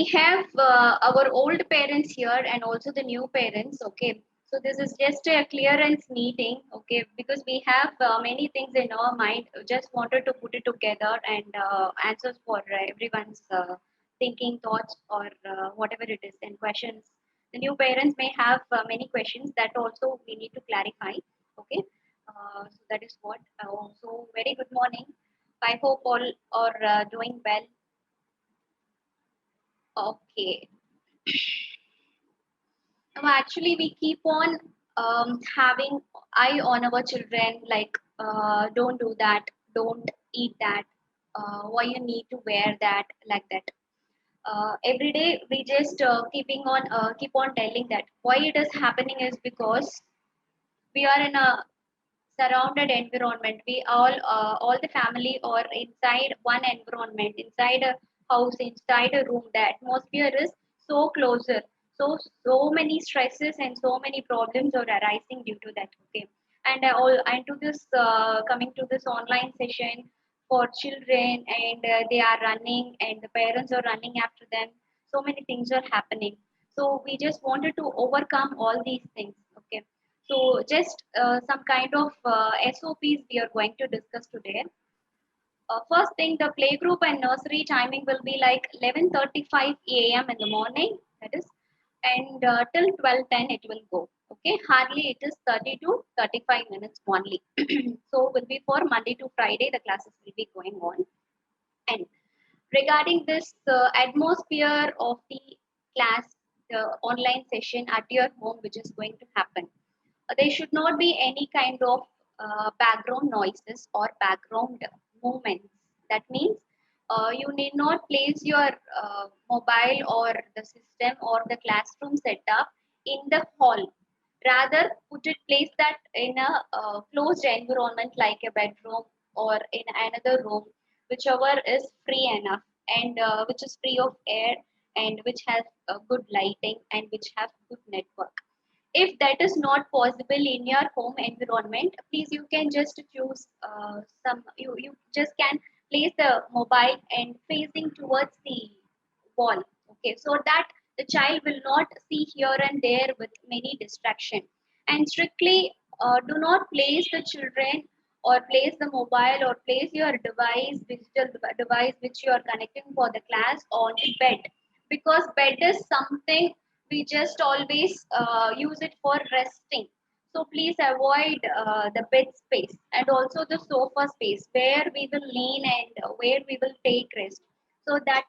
we have our old parents here and also the new parents. Okay, so this is just a clearance meeting. Okay, because we have many things in our mind. Just wanted to put it together and answers for everyone's thinking, thoughts, or whatever it is, and questions. The new parents may have many questions that also we need to clarify. Okay, so that is what. So very good morning. I hope all are doing well. Okay. Actually, we keep on having eye on our children, like don't do that, don't eat that, why you need to wear that, like that. Every day we just keep on telling that why it is happening is because we are in a surrounded environment. We all the family are inside one environment, inside a house, inside a room. The atmosphere is so closer. So many stresses and so many problems are arising due to that. Okay, and to this coming to this online session for children, and they are running, and the parents are running after them. So many things are happening. So we just wanted to overcome all these things. Okay, so just some kind of SOPs we are going to discuss today. First thing, the playgroup and nursery timing will be like 11:35 a.m. in the morning, that is, and till 12:10 it will go. Okay, hardly it is 30 to 35 minutes only. So will be for Monday to Friday. The classes will be going on. And regarding this atmosphere of the class, the online session at your home, which is going to happen, there should not be any kind of background noises or background movements. That means you need not place your mobile or the system or the classroom setup in the hall. Rather, put it place that in a closed environment like a bedroom or in another room, whichever is free enough, and which is free of air, and which has good lighting, and which have good network. If that is not possible in your home environment, please you can just choose you just can place the mobile and facing towards the wall. Okay, so that the child will not see here and there with many distraction. And strictly do not place the children or place the mobile or place your device which you are connecting for the class on the bed, because bed is something we just always use it for resting. So please avoid the bed space and also the sofa space where we will lean and where we will take rest. So that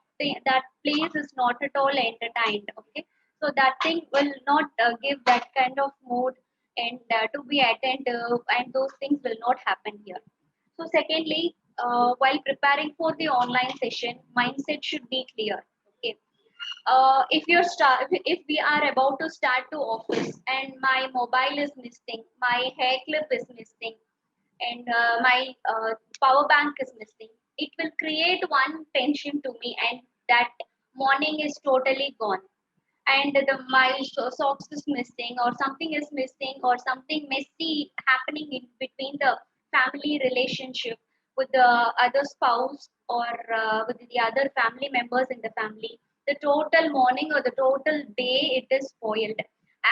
place is not at all entertained. Okay, so that thing will not give that kind of mood and to be attentive, and those things will not happen here. So secondly, while preparing for the online session, mindset should be clear. Okay, if we are about to start to office and my mobile is missing, my hair clip is missing, and my power bank is missing, it will create one tension to me, and that morning is totally gone. And my socks is missing, or something is missing, or something messy happening in between the family relationship with the other spouse, or with the other family members in the family, the total morning or the total day it is spoiled.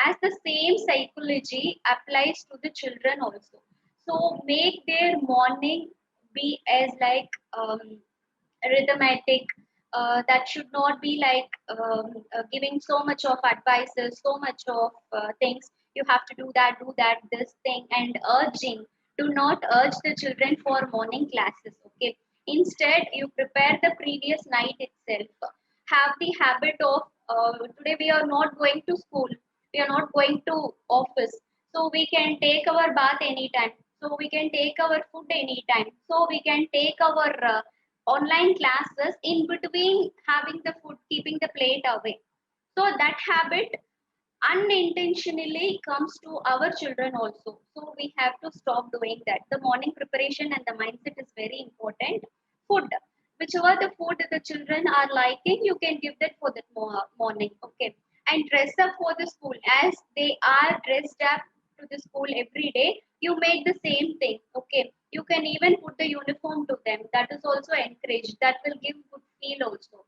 As the same psychology applies to the children also. So make their morning be as like rhythmatic. That should not be like giving so much of advices, so much of things. You have to do that, this thing, and urging. Do not urge the children for morning classes. Okay. Instead, you prepare the previous night itself. Have the habit of today we are not going to school, we are not going to office, so we can take our bath anytime. So we can take our food anytime. So we can take our online classes in between having the food, keeping the plate away. So that habit unintentionally comes to our children also. So we have to stop doing that. The morning preparation and the mindset is very important. Food, whichever the food that the children are liking, you can give that for that morning. Okay, and dress up for the school as they are dressed up to the school every day. You make the same thing. Okay, you can even put the uniform to them. That is also encouraged. That will give good feel also.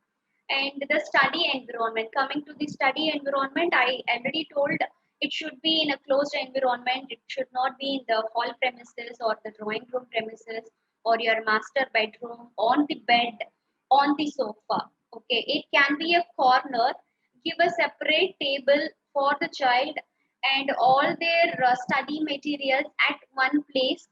And the study environment, coming to the study environment, I already told it should be in a closed environment. It should not be in the hall premises or the drawing room premises or your master bedroom, on the bed, on the sofa. Okay, it can be a corner. Give a separate table for the child and all their study materials at one place.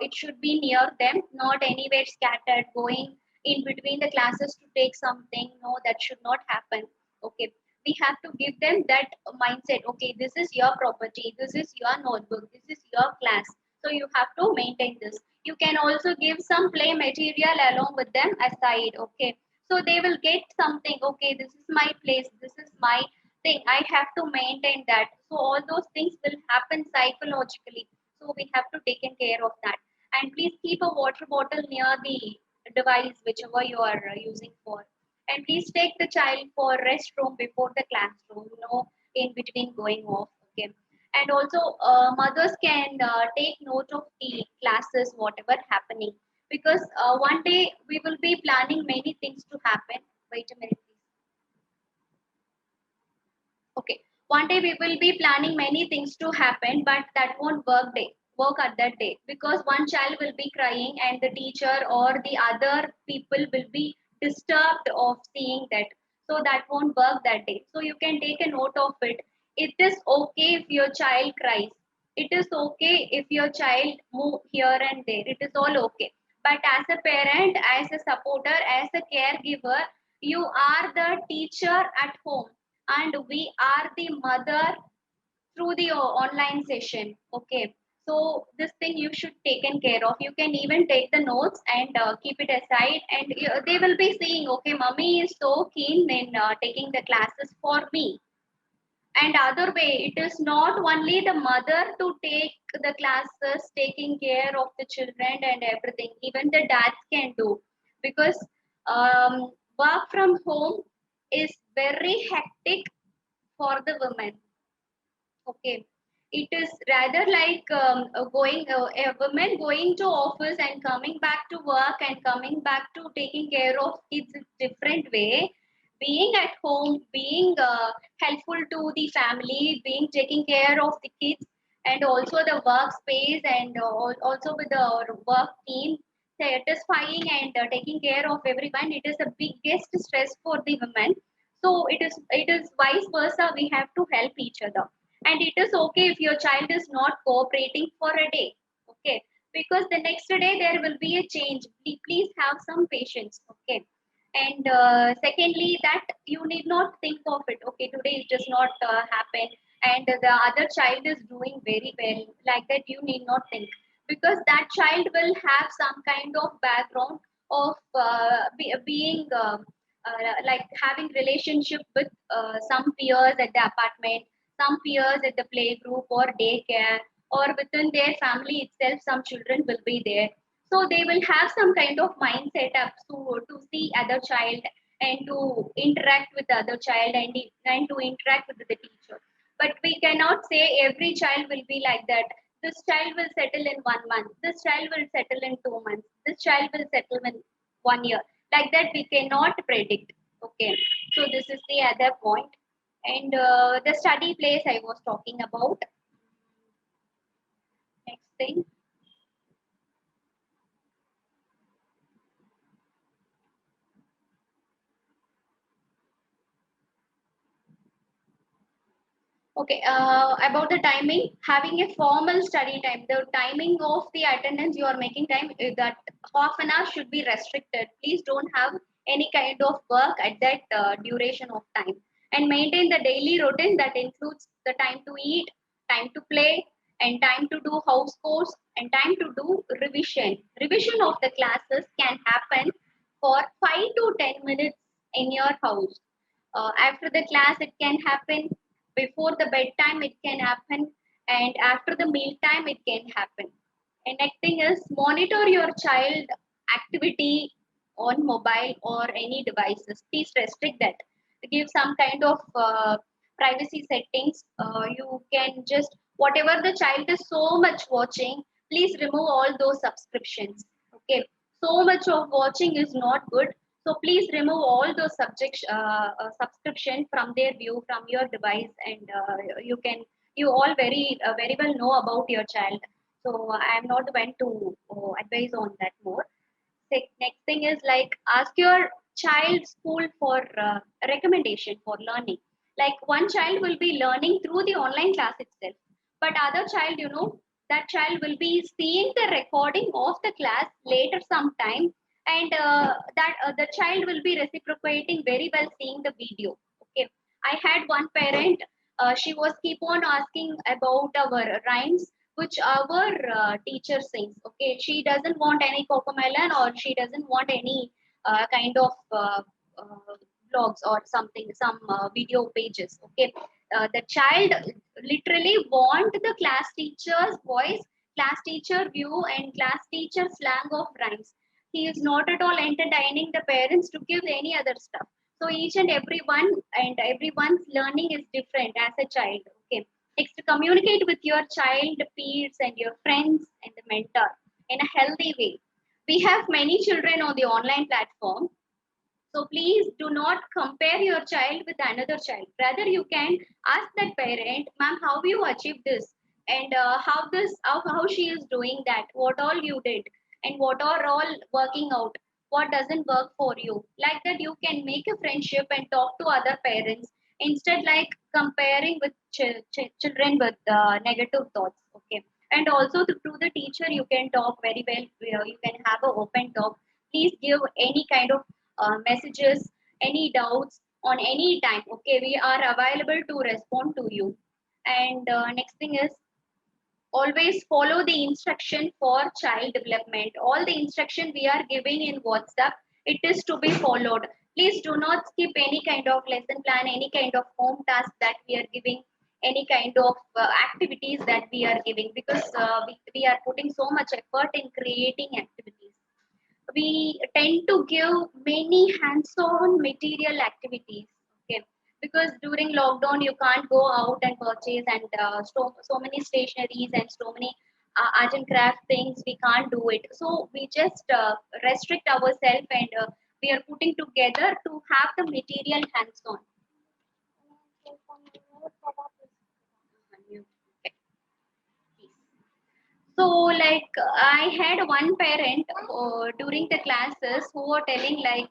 It should be near them, not anywhere scattered, going in between the classes to take something. No, that should not happen. Okay, we have to give them that mindset. Okay, this is your property, this is your notebook, this is your class. So you have to maintain this. You can also give some play material along with them aside. Okay, so they will get something. Okay, this is my place, this is my thing. I have to maintain that. So all those things will happen psychologically, so we have to take care of that. And please keep a water bottle near the device, whichever you are using for. And please take the child for restroom before the classroom, no in between going off. Okay. And also, mothers can take note of the classes, whatever happening. Because one day we will be planning many things to happen. Wait a minute, please. Okay. One day we will be planning many things to happen, but that won't work at that day, because one child will be crying and the teacher or the other people will be disturbed of seeing that. So that won't work that day. So you can take a note of it. It is okay if your child cries. It is okay if your child move here and there. It is all okay. But as a parent, as a supporter, as a caregiver, you are the teacher at home and we are the mother through the online session. Okay, so this thing you should taken care of. You can even take the notes and keep it aside, and they will be seeing, okay, mommy is so keen in taking the classes for me. And other way, it is not only the mother to take the classes, taking care of the children and everything, even the dads can do, because work from home is very hectic for the women. Okay. It is rather like a woman going to office and coming back to work and coming back to taking care of kids is different way. Being at home, being helpful to the family, being taking care of the kids, and also the workspace, and also with the work team, satisfying and taking care of everyone. It is the biggest stress for the women. So it is vice versa. We have to help each other, and it is okay if your child is not cooperating for a day. Okay, because the next day there will be a change. Please have some patience. Okay. And secondly, that you need not think of it. Okay, today it does not happen, and the other child is doing very well. Like that, you need not think, because that child will have some kind of background of being like having relationship with some peers at the apartment, some peers at the playgroup or daycare, or within their family itself, some children will be there. So they will have some kind of mindset up to see other child and to interact with the other child, and to interact with the teacher. But we cannot say every child will be like that. This child will settle in 1 month. This child will settle in 2 months. This child will settle in 1 year. Like that, we cannot predict. Okay. So this is the other point. And the study place I was talking about. Next thing. Okay, about the timing, having a formal study time, the timing of the attendance you are making time, that half an hour should be restricted. Please don't have any kind of work at that duration of time. And maintain the daily routine that includes the time to eat, time to play, and time to do house chores, and time to do revision. Revision of the classes can happen for 5 to 10 minutes in your house. After the class, it can happen. Before the bedtime, it can happen. And after the meal time, it can happen. And next thing is monitor your child activity on mobile or any devices. Please restrict that. Give some kind of privacy settings. You can just, whatever the child is so much watching, please remove all those subscriptions. Okay. So much of watching is not good. So please remove all those subscription from their view, from your device, and you all very well know about your child. So I am not going to advise on that more. Next thing is like ask your child school for recommendation for learning. Like one child will be learning through the online class itself, but other child, that child will be seeing the recording of the class later sometime, and that the child will be reciprocating very well seeing the video. Okay, I had one parent. She was keep on asking about our rhymes which our teacher sings. Okay, she doesn't want any cocomelon, or she doesn't want any kind of blogs or something, some video pages. Okay, the child literally want the class teacher's voice, class teacher view, and class teacher slang of rhymes. He is not at all entertaining the parents to give any other stuff. So each and everyone's learning is different as a child. Okay, next, to communicate with your child peers and your friends and the mentor in a healthy way. We have many children on the online platform, so please do not compare your child with another child. Rather, you can ask that parent, ma'am, how you achieved this, and how she is doing that, what all you did, and what are all working out, what doesn't work for you. Like that, you can make a friendship and talk to other parents instead like comparing with children with negative thoughts. Okay, and also through the teacher, you can talk very well. You can have an open talk. Please give any kind of messages, any doubts on any time. Okay, we are available to respond to you. And next thing is always follow the instruction for child development. All the instruction we are giving in WhatsApp, it is to be followed. Please do not skip any kind of lesson plan, any kind of home task that we are giving, any kind of activities that we are giving, because we are putting so much effort in creating activities. We tend to give many hands-on material activities. Okay, because during lockdown you can't go out and purchase, and so many stationaries and so many art and craft things we can't do it. So we just restrict ourselves, and we are putting together to have the material hands-on. Okay, so, like, I had one parent during the classes who were telling, like,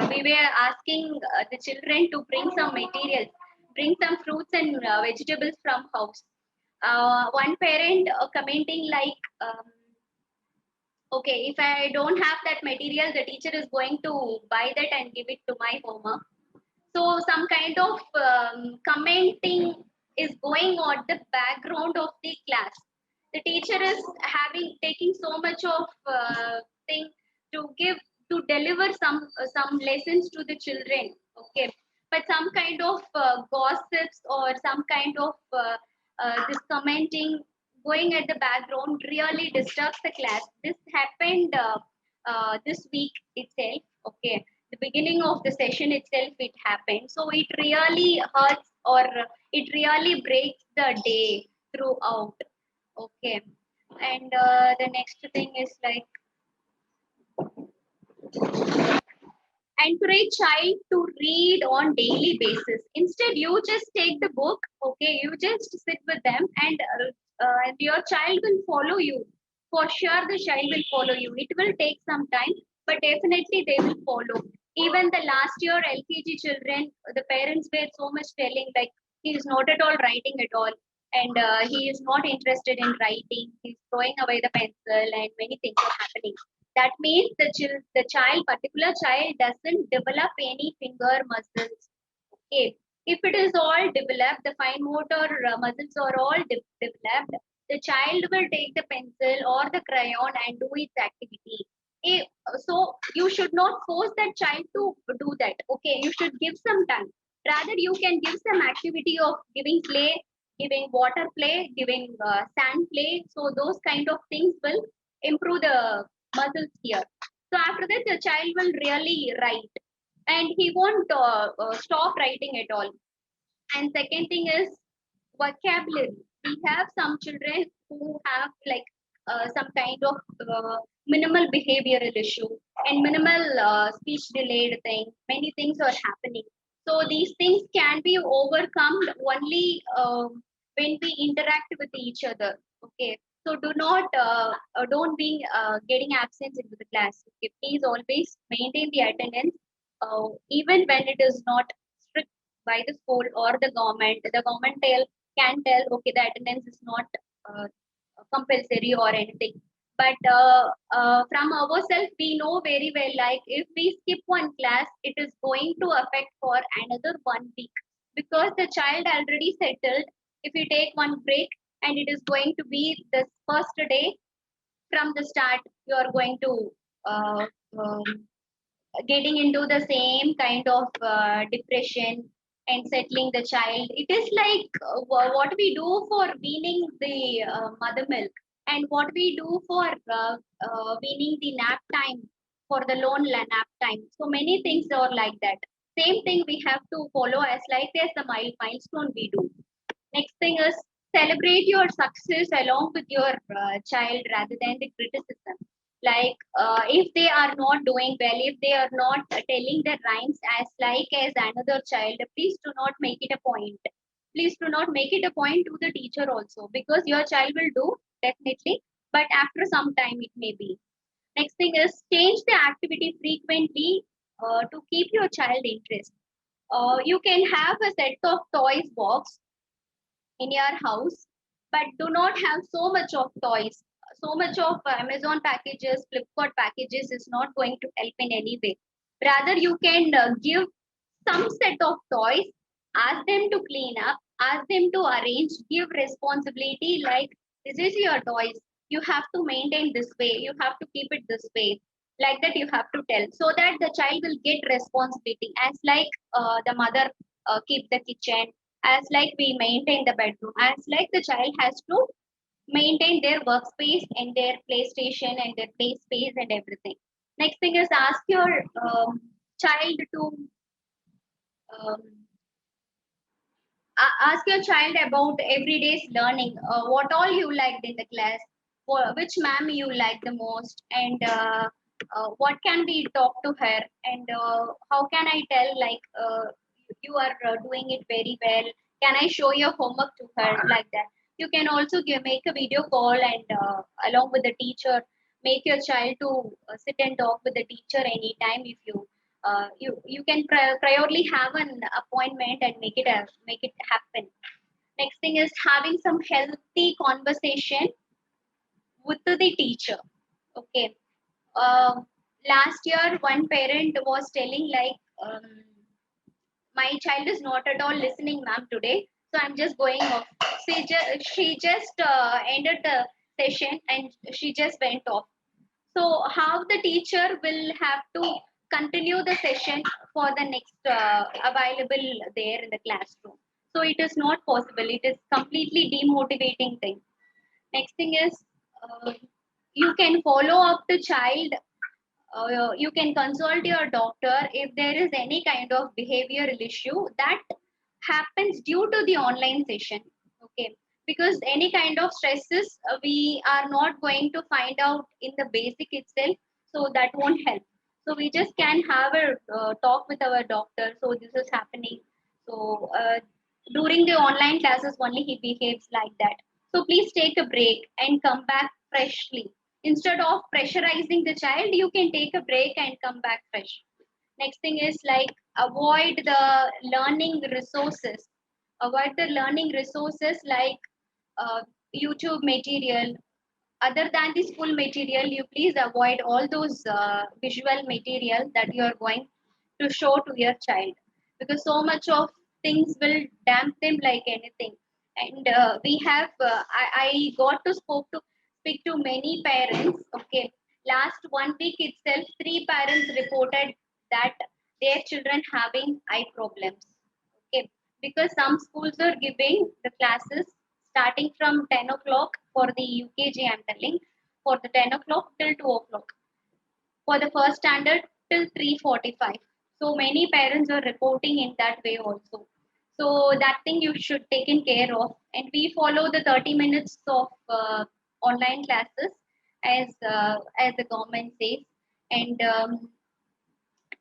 we were asking the children to bring some materials, bring some fruits and vegetables from house. One parent commenting, like, okay, if I don't have that material, the teacher is going to buy that and give it to my homework. So some kind of commenting is going on the background of the class. The teacher is having taking so much of thing to give, to deliver some lessons to the children. Okay, but some kind of gossips or some kind of this commenting going at the background really disturbs the class. This happened this week itself. Okay, the beginning of the session itself it happened, so it really hurts, or it really breaks the day throughout. Okay, and the next thing is like encourage child to read on daily basis. Instead, you just take the book. Okay, you just sit with them, and your child will follow you. For sure the child will follow you. It will take some time, but definitely they will follow. Even the last year LKG children, the parents were so much telling, like, he is not at all writing at all, and he is not interested in writing, he's throwing away the pencil, and many things are happening. That means the child, particular child, doesn't develop any finger muscles. Okay. If it is all developed, the fine motor muscles are all developed, the child will take the pencil or the crayon and do its activity. Eh, so you should not force that child to do that. Okay, you should give some time. Rather, you can give some activity of giving play, giving water play, giving sand play. So those kind of things will improve the muscles here. So after that, the child will really write, and he won't stop writing at all. And second thing is vocabulary. We have some children who have like some kind of minimal behavioral issue and minimal speech delayed thing. Many things are happening. So these things can be overcome only when we interact with each other. Okay. So don't be getting absence into the class. Okay. Please always maintain the attendance, even when it is not strict by the school or the government. The government can tell, okay, the attendance is not uh, compulsory or anything. But from ourselves, we know very well, like if we skip one class, it is going to affect for another 1 week because the child already settled. If we take one break and it is going to be the first day from the start, you are going to uh, um, getting into the same kind of depression and settling the child. It is like what we do for weaning the mother milk and what we do for weaning the nap time, for the nap time. So many things are like that. Same thing we have to follow as like as the milestone we do. Next thing is celebrate your success along with your child rather than the criticism. Like if they are not doing well, if they are not telling the rhymes as like as another child, please do not make it a point. Please do not make it a point to the teacher also because your child will do definitely, but after some time it may be. Next thing is change the activity frequently to keep your child interest. You can have a set of toys box in your house, but do not have so much of toys. So much of Amazon packages, Flipkart packages is not going to help in any way. Rather, you can give some set of toys, ask them to clean up, ask them to arrange, give responsibility like this is your toys. You have to maintain this way, you have to keep it this way. Like that, you have to tell so that the child will get responsibility. As like the mother keep the kitchen, as like we maintain the bedroom, as like the child has to maintain their workspace and their playstation and their play space and everything. Next thing is ask your child to um, ask your child about everyday's learning, what all you liked in the class, which ma'am you like the most, and what can we talk to her, and how can I tell like you are doing it very well, can I show your homework to her, like that. You can also make a video call and along with the teacher, make your child to sit and talk with the teacher anytime. If you can priorly have an appointment and make it happen. Next thing is having some healthy conversation with the teacher. Okay. uh, Last year one parent was telling like my child is not at all listening ma'am today, so I'm just going off. She just ended the session and she just went off. So how the teacher will have to continue the session for the next available there in the classroom. So it is not possible. It is completely demotivating thing. Next thing is you can follow up the child. You can consult your doctor if there is any kind of behavioral issue that happens due to the online session. Okay, because any kind of stresses we are not going to find out in the basic itself, so that won't help. So we just can have a talk with our doctor, so this is happening. So during the online classes only he behaves like that, so please take a break and come back freshly. Instead of pressurizing the child, you can take a break and come back fresh. Next thing is like avoid the learning resources. Avoid the learning resources like YouTube material. Other than the school material, you please avoid all those visual material that you are going to show to your child, because so much of things will damp them like anything. And we have I got to speak to many parents. Okay, last 1 week itself 3 parents reported that their children having eye problems. Okay, because some schools are giving the classes starting from 10 o'clock for the UKG, I'm telling, for the 10 o'clock till 2 o'clock. For the first standard till 3:45. So many parents are reporting in that way also. So that thing you should taken care of. And we follow the 30 minutes of online classes as the government says, and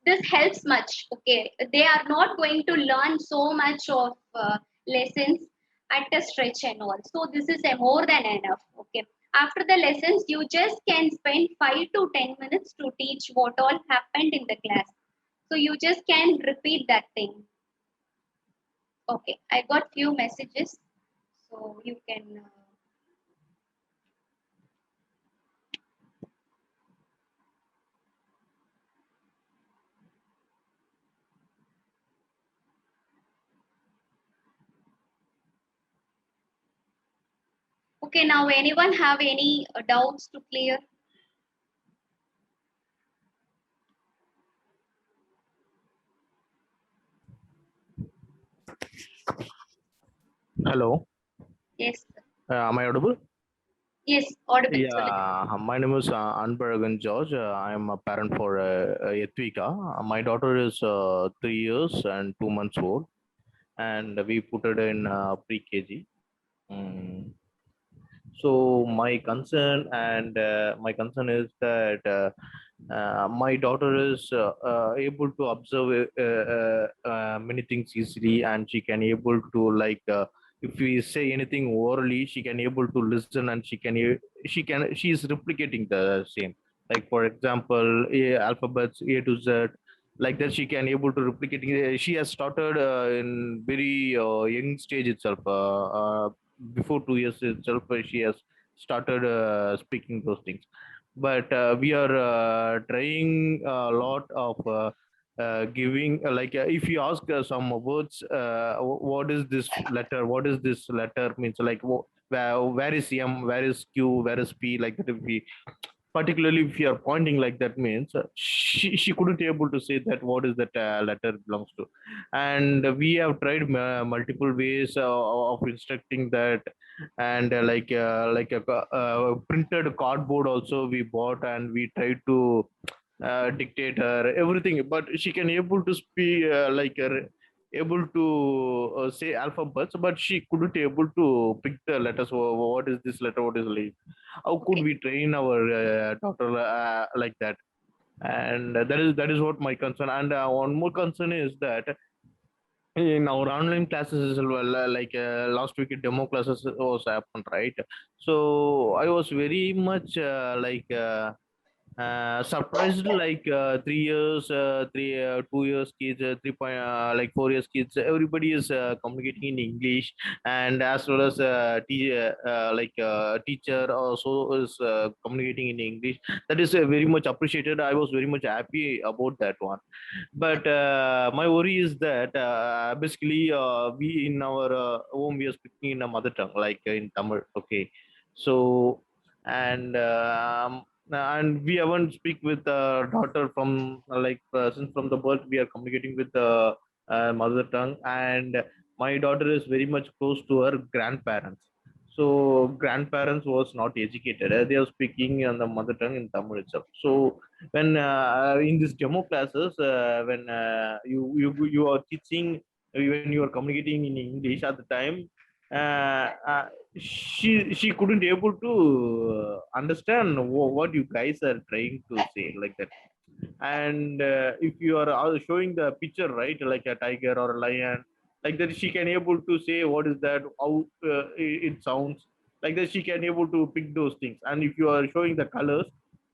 this helps much. Okay, they are not going to learn so much of lessons at a stretch and all, so this is a more than enough. Okay, after the lessons you just can spend 5 to 10 minutes to teach what all happened in the class, so you just can repeat that thing. Okay, I got few messages, so you can okay, now anyone have any doubts to clear? Hello, Yes, am I audible? yes, audible. Solid. Yeah, my name is Anbaragan George. I am a parent for Yatvika. My daughter is 3 years and 2 months old, and we put her in pre-KG. Mm. So my concern is that my daughter is able to observe many things easily, and she can able to if we say anything orally, she can able to listen, and she is replicating the same. Like for example, alphabets A to Z, like that she can able to replicating. She has started in very young stage itself. Before 2 years itself, she has started speaking those things. But we are trying a lot of giving if you ask some words, what is this letter, what is this letter means, like where is M, where is Q, where is P, like that. If we particularly if you are pointing like that means she couldn't able to say that what is that letter belongs to. And we have tried multiple ways of instructing that. And like a printed cardboard also we bought, and we tried to dictate her everything, but she can able to speak able to say alphabets, but she couldn't able to pick the letters. What is this letter, what is like, how could Okay. we train our daughter like that? And that is what my concern. And one more concern is that in our online classes as well, last week demo classes was happened, right? So I was very much surprised, 3 years 2 years kids, 4 years kids, everybody is communicating in English. And as well as teacher also is communicating in English. That is very much appreciated. I was very much happy about that one. But my worry is that basically we in our home we are speaking in a mother tongue, like in Tamil. Okay, so and we haven't speak with the daughter from since from the birth we are communicating with the mother tongue. And my daughter is very much close to her grandparents. So grandparents was not educated, they are speaking on the mother tongue in Tamil itself. So when in these demo classes, when you are teaching, when you are communicating in English at the time, uh, uh, she couldn't able to understand what you guys are trying to say, like that. And if you are showing the picture, right, like a tiger or a lion, like that, she can able to say what is that, how it sounds, like that. She can able to pick those things. And if you are showing the colors,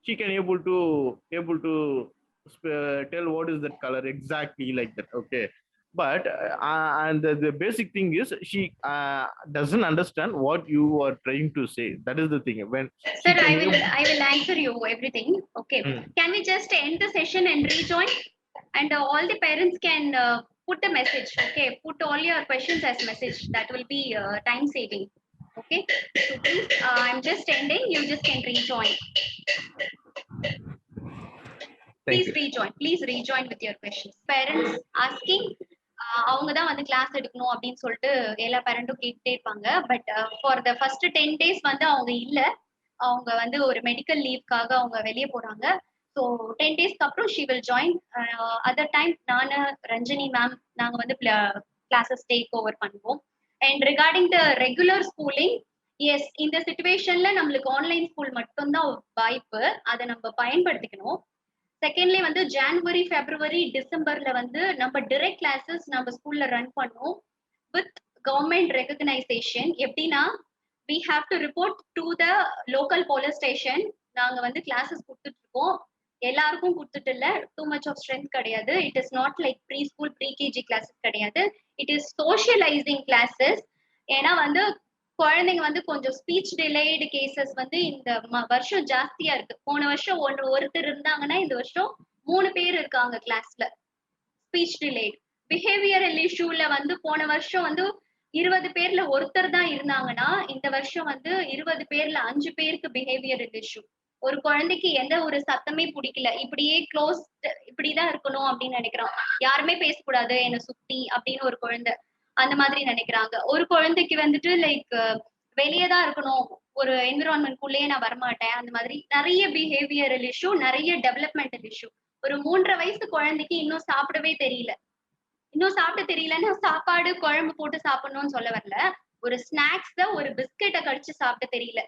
she can able to tell what is that color exactly, like that. Okay, but and the basic thing is she doesn't understand what you are trying to say. That is the thing. When Sir, she can I will answer you everything. Okay. Mm. Can we just end the session and rejoin? And all the parents can put a message. Okay. Put all your questions as message. That will be time saving. Okay. So please, I'm just ending. You just can rejoin. Thank you. Please rejoin with your questions. Parents asking அவங்க தான் வந்து class எடுக்கணும் அப்படின்னு சொல்லிட்டு எல்லா பேரண்ட்டும் கேட்டுட்டே இருப்பாங்க. But for the first 10 days வந்து அவங்க இல்ல, அவங்க வந்து ஒரு மெடிக்கல் லீவ்க்காக அவங்க வெளியே போறாங்க. ஸோ 10 டேஸ்க்கு அப்புறம் she will join. Other time நானு ரஞ்சனி மேம் நாங்க வந்து கிளாஸஸ் டேக் ஓவர் பண்ணுவோம். And regarding the regular schooling, yes, இந்த சிச்சுவேஷன்ல நம்மளுக்கு ஆன்லைன் ஸ்கூல் மட்டும்தான் வாய்ப்பு. அதை நம்ம பயன்படுத்திக்கணும். செகண்ட்லி வந்து ஜான்வரி, பிப்ரவரி, டிசம்பர்ல வந்து நம்ம டைரக்ட் கிளாஸஸ் நம்ம ஸ்கூல்ல ரன் பண்ணோம் வித் கவர்மெண்ட் ரெகக்னைசேஷன். எப்படின்னா we have to report to the local police station. நாங்க வந்து கிளாஸஸ் கொடுத்துட்டு இருக்கோம். எல்லாருக்கும் கொடுத்துட்டு இல்ல, டூ மச் ஆஃப் ஸ்ட்ரென்த் கிடையாது. It is not like pre school pre KG classes கிடையாது. It is socialising classes. ஏன்னா வந்து குழந்தைங்க வந்து கொஞ்சம் ஸ்பீச் டிலேடு கேசஸ் வந்து இந்த வருஷம் ஜாஸ்தியா இருக்கு. போன வருஷம் ஒருத்தர் இருந்தாங்கன்னா இந்த வருஷம் 3 பேர் இருக்காங்க கிளாஸ்ல ஸ்பீச் டிலேட். பிஹேவியரல் இஷ்யூல வந்து போன வருஷம் வந்து 20 பேர்ல ஒருத்தர் தான் இருந்தாங்கன்னா இந்த வருஷம் வந்து 20 பேர்ல 5 பேருக்கு பிஹேவியரல் இஷ்யூ. ஒரு குழந்தைக்கு எந்த ஒரு சத்தமே பிடிக்கல, இப்படியே க்ளோஸ் இப்படிதான் இருக்கணும் அப்படின்னு நினைக்கிறான். யாருமே பேசக்கூடாது என்னை சுத்தி அப்படின்னு ஒரு குழந்தை அந்த மாதிரி நினைக்கிறாங்க. ஒரு குழந்தைக்கு வந்துட்டு லைக் வெளியே தான் இருக்கணும், ஒரு என்விரான்மெண்ட்குள்ளேயே நான் வரமாட்டேன். அந்த மாதிரி நிறைய பிஹேவியரல் இஷ்யூ, நிறைய டெவலப்மெண்டல் இஷ்யூ. ஒரு 3.5 வயசு குழந்தைக்கு இன்னும் சாப்பிடவே தெரியல. இன்னும் சாப்பிட தெரியலன்னா சாப்பாடு குழம்பு போட்டு சாப்பிடணும்னு சொல்ல வரல. ஒரு ஸ்நாக்ஸ் ஒரு பிஸ்கெட்டை கடிச்சு சாப்பிட தெரியல.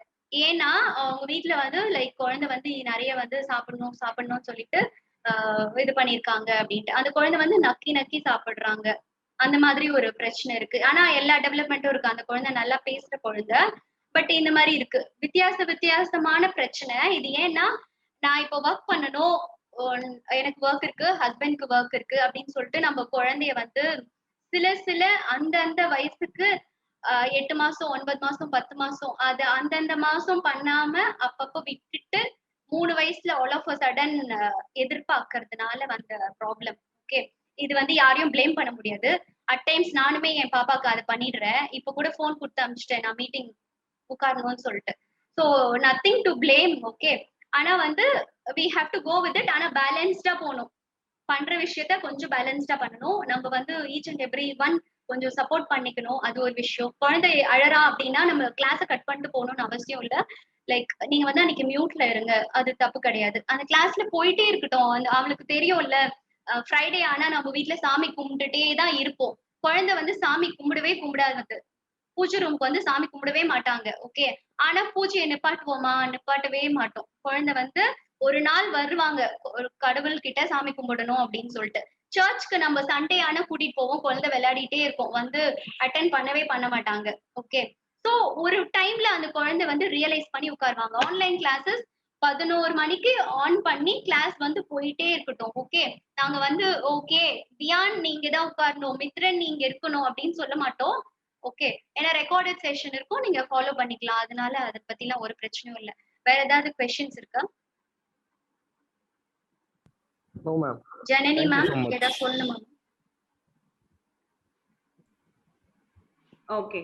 ஏன்னா அவங்க வீட்டுல வந்து லைக் குழந்தை வந்து நிறைய வந்து சாப்பிடணும்னு சொல்லிட்டு இது பண்ணிருக்காங்க அப்படின்ட்டு அந்த குழந்தை வந்து நக்கி நக்கி சாப்பிடுறாங்க. அந்த மாதிரி ஒரு பிரச்சனை இருக்கு. ஆனா எல்லா டெவலப்மெண்ட்டும் இருக்கு. அந்த குழந்தை நல்லா பேசுற குழந்தை. பட் இந்த மாதிரி இருக்கு வித்தியாசமான பிரச்சனை. இது ஏன்னா நான் இப்போ ஒர்க் பண்ணணும், எனக்கு ஒர்க் இருக்கு, ஹஸ்பண்ட்க்கு ஒர்க் இருக்கு அப்படின்னு சொல்லிட்டு நம்ம குழந்தைய வந்து சில அந்தந்த வயசுக்கு 8 மாசம், 9 மாசம், 10 மாசம் அது அந்தந்த மாசம் பண்ணாம அப்பப்ப விட்டுட்டு 3 வயசுல ஆல் ஆஃப் அ சடன் எதிர்பார்க்கறதுனால வந்த ப்ராப்ளம். ஓகே, இது வந்து யாரையும் பிளேம் பண்ண முடியாது. அட் டைம்ஸ் நானுமே என் பாப்பாக்கு அதை பண்ணிடுறேன். இப்ப கூட போன் கொடுத்து அனுப்பிச்சிட்டேன், நான் மீட்டிங் உட்காரணும்னு சொல்லிட்டு. So nothing to blame. Okay, ஆனா வந்து we have to go with it. ஆனா பேலன்ஸ்டா போகணும். பண்ற விஷயத்த கொஞ்சம் பேலன்ஸ்டா பண்ணணும். நம்ம வந்து ஈச் அண்ட் எவ்ரி ஒன் கொஞ்சம் சப்போர்ட் பண்ணிக்கணும். அது ஒரு விஷயம். குழந்தை அழறா அப்படின்னா நம்ம கிளாஸ கட் பண்ணிட்டு போகணும்னு அவசியம் இல்ல. லைக் நீங்க வந்து அன்னைக்கு மியூட்ல இருங்க, அது தப்பு கிடையாது. அந்த கிளாஸ்ல போயிட்டே இருக்கட்டும். அவளுக்கு தெரியும்ல, ஃப்ரைடே ஆனா நம்ம வீட்டுல சாமி கும்பிட்டுட்டே தான் இருப்போம். குழந்தை வந்து சாமி கும்பிடாது. பூஜை ரூமுக்கு வந்து சாமி கும்பிடவே மாட்டாங்க. ஓகே, ஆனா பூஜையை நிப்பாட்டவே மாட்டோம். குழந்தை வந்து ஒரு நாள் வருவாங்க, ஒரு கடவுள் கிட்ட சாமி கும்பிடணும் அப்படின்னு சொல்லிட்டு. சர்ச்சுக்கு நம்ம சண்டே ஆனா கூட்டிட்டு போவோம், குழந்தை விளையாடிட்டே இருக்கும், வந்து அட்டென்ட் பண்ண மாட்டாங்க. ஓகே, சோ ஒரு டைம்ல அந்த குழந்தை வந்து ரியலைஸ் பண்ணி உட்காருவாங்க. ஆன்லைன் கிளாஸஸ் 11 மணிக்கு ஆன் பண்ணி கிளாஸ் வந்து போயிட்டே இருக்கட்டும். ஓகே, நாங்க வந்து ஓகே தியான் நீங்க தான் உட்காரணும், மித்ரன் நீங்க இருக்கணும் அப்படின்னு சொல்ல மாட்டோம். ஓகே, ஏன்னா ரெக்கார்டட் செஷன் இருக்கும், நீங்க ஃபாலோ பண்ணிக்கலாம். அதனால அதை பத்திலாம் ஒரு பிரச்சனையும் இல்ல. வேற ஏதாவது क्वेश्चंस இருக்கா? No ma'am. ஜனனி மேம் ஏதா சொல்லணுமா? ஓகே,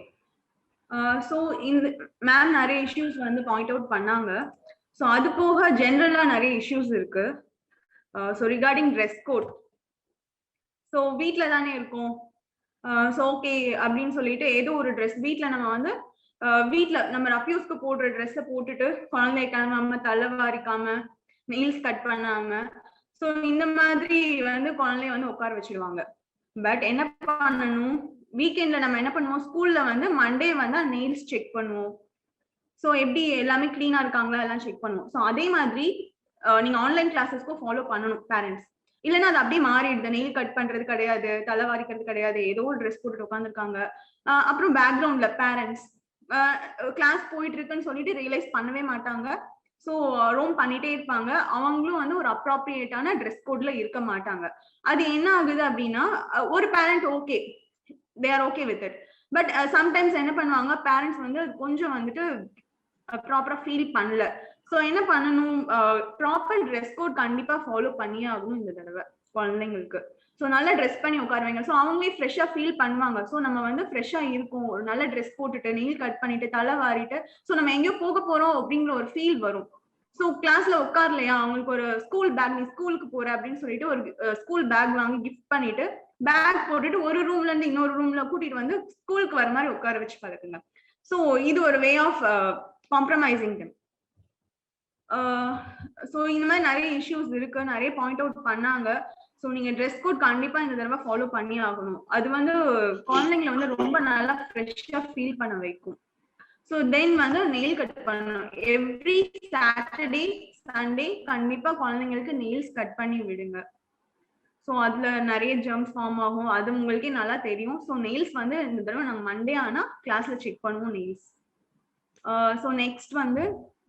சோ இந்த மேம் நிறைய இஷ்யூஸ் வந்து பாயிண்ட் அவுட் பண்ணாங்க. சோ அது போக ஜெனரலா நிறைய இஷ்யூஸ் இருக்கு. So regarding dress code, so வீட்ல தானே இருக்கும், சோ ஓகே அப்படின்னு சொல்லிட்டு ஏதோ ஒரு ட்ரெஸ் வீட்ல நம்ம வந்து வீட்ல நம்ம ரஃப்யூஸ்க்கு போடுற ட்ரெஸ்ஸை போட்டுட்டு குழந்தை கிளம்பாம தலை வாரிக்காம நெயில்ஸ் கட் பண்ணாம சோ இந்த மாதிரி வந்து குழந்தைய வந்து உட்கார வச்சிடுவாங்க. பட் என்ன பண்ணணும், வீக்கெண்ட்ல நம்ம என்ன பண்ணுவோம், ஸ்கூல்ல வந்து மண்டே வந்து நெயில்ஸ் செக் பண்ணுவோம். சோ எப்படி எல்லாமே கிளீனா இருக்காங்களா எல்லாம் செக் பண்ணுவோம். சோ அதே மாதிரி நீங்க ஆன்லைன் கிளாஸஸ்க்கும் ஃபாலோ பண்ணணும் பேரண்ட்ஸ். இல்லைன்னா அது அப்படியே மாறிடுது, நெயில் கட் பண்றது கிடையாது, தலை வாரிக்கிறது கிடையாது, ஏதோ ஒரு ட்ரெஸ் போட்டுட்டு உட்காந்துருக்காங்க. அப்புறம் பேக்ரவுண்ட்ல பேரண்ட்ஸ் கிளாஸ் போயிட்டு இருக்குன்னு சொல்லிட்டு ரியலைஸ் பண்ணவே மாட்டாங்க. ஸோ ரோம் பண்ணிட்டே இருப்பாங்க. அவங்களும் வந்து ஒரு அப்ராப்ரியேட்டான ட்ரெஸ் கோட்ல இருக்க மாட்டாங்க. அது என்ன ஆகுது அப்படின்னா, ஒரு parent okay, they are okay with it. But sometimes என்ன பண்ணுவாங்க, பேரண்ட்ஸ் வந்து கொஞ்சம் வந்துட்டு ப்ராப்பரா ஃபீல் பண்ணல. ஸோ என்ன பண்ணணும், ப்ராப்பர் ட்ரெஸ் கோட் கண்டிப்பா ஃபாலோ பண்ணியே ஆகணும் இந்த தடவை குழந்தைங்களுக்கு. ஸோ நல்லா ட்ரெஸ் பண்ணி உட்காருவாங்க. ஸோ அவங்களே ஃப்ரெஷ்ஷா ஃபீல் பண்ணுவாங்க. ஸோ நம்ம வந்து ஃப்ரெஷ்ஷா இருக்கும், ஒரு நல்ல ட்ரெஸ் போட்டுட்டு நெயில் கட் பண்ணிட்டு தலை வாரிட்டு ஸோ நம்ம எங்கேயோ போக போறோம் அப்படிங்கிற ஒரு ஃபீல் வரும். ஸோ கிளாஸ்ல உட்கார்லையா, அவங்களுக்கு ஒரு ஸ்கூல் பேக், நீ ஸ்கூலுக்கு போற அப்படின்னு சொல்லிட்டு ஒரு ஸ்கூல் பேக் வாங்கி கிஃப்ட் பண்ணிட்டு பேக் போட்டுட்டு ஒரு ரூம்ல இருந்து இன்னொரு ரூம்ல கூட்டிட்டு வந்து ஸ்கூலுக்கு வர மாதிரி உட்கார வச்சு பழக்குங்க. ஸோ இது ஒரு way of compromising them. So இந்த மாதிரி நிறைய இஷ்யூஸ் இருக்கு, நிறைய பாயிண்ட் அவுட் பண்ணாங்க. ஸோ நீங்க ட்ரெஸ் கோட் கண்டிப்பா இந்த தடவை ஃபாலோ பண்ணி ஆகணும். அது வந்து குழந்தைங்களை வந்து ரொம்ப நல்லா ஃப்ரெஷ்ஷா ஃபீல் பண்ண வைக்கும். ஸோ தென் வந்து நெயில் கட் பண்ணணும். எவ்ரி சாட்டர்டே சண்டே கண்டிப்பா குழந்தைங்களுக்கு நெயில்ஸ் கட் பண்ணி விடுங்க. ஸோ அதுல நிறைய ஜெர்ம்ஸ் ஃபார்ம் ஆகும், அது உங்களுக்கே நல்லா தெரியும். ஸோ நெயில்ஸ் வந்து இந்த தடவை நாங்கள் மண்டே ஆனா கிளாஸ்ல செக் பண்ணுவோம் நெயில்ஸ். ஸோ நெக்ஸ்ட் வந்து